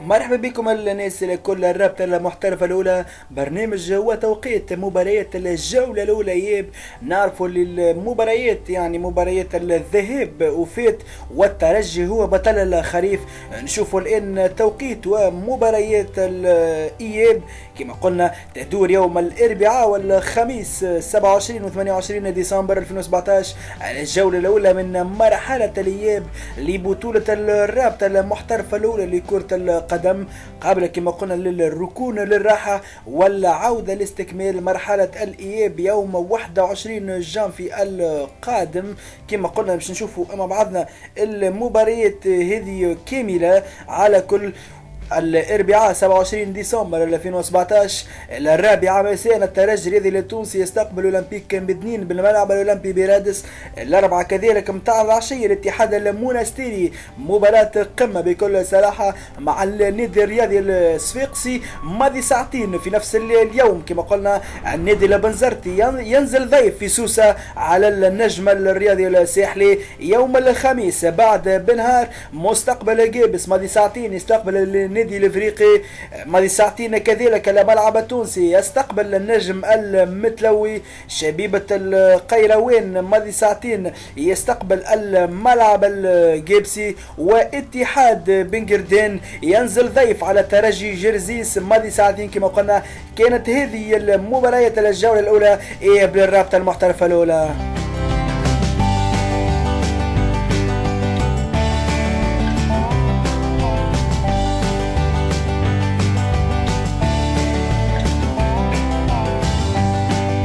مرحبا بكم الناس الكل. الرابطة المحترفة الأولى برنامج وتوقيت مباريات الجولة الأولى. ياب نعرفوا المباريات يعني مباريات الذهاب وفات والترجي هو بطل الخريف. نشوفوا الآن توقيت ومباريات الإياب كما قلنا تدور يوم الأربعاء والخميس 27 و 28 ديسمبر 2017 الجولة الأولى من مرحلة الإياب لبطولة الرابطة المحترفة الأولى لكرة القدم قبل كما قلنا للركون للراحة والعودة لاستكمال مرحلة الإياب يوم 21 جانفي القادم. كما قلنا باش نشوفوا مع بعضنا المباريات هذه كاملة. على كل الاربعاء 27 ديسمبر 2017 الرابعة مساء الترجي الرياضي التونسي يستقبل اولمبيك بدنين بالملعب الاولمبي برادس. الاربعة كذلك متاع العشية الاتحاد المونستيري مباراة قمة بكل صراحة مع النادي الرياضي الصفاقسي ماضي ساعتين في نفس اليوم. كما قلنا النادي البنزرتي ينزل ضيف في سوسة على النجم الرياضي الساحلي يوم الخميس بعد بنهار. مستقبل جابس ماضي ساعتين يستقبل النادي الافريقي ماضي ساعتين كذلك الملعب التونسي يستقبل النجم المتلوي. شبيبة القيروان ماضي ساعتين يستقبل الملعب الجيبسي. واتحاد بنجردان ينزل ضيف على ترجي جرزيس ماضي ساعتين. كما قلنا كانت هذه المباريات الجولة الأولى بالرابطة المحترفة الأولى.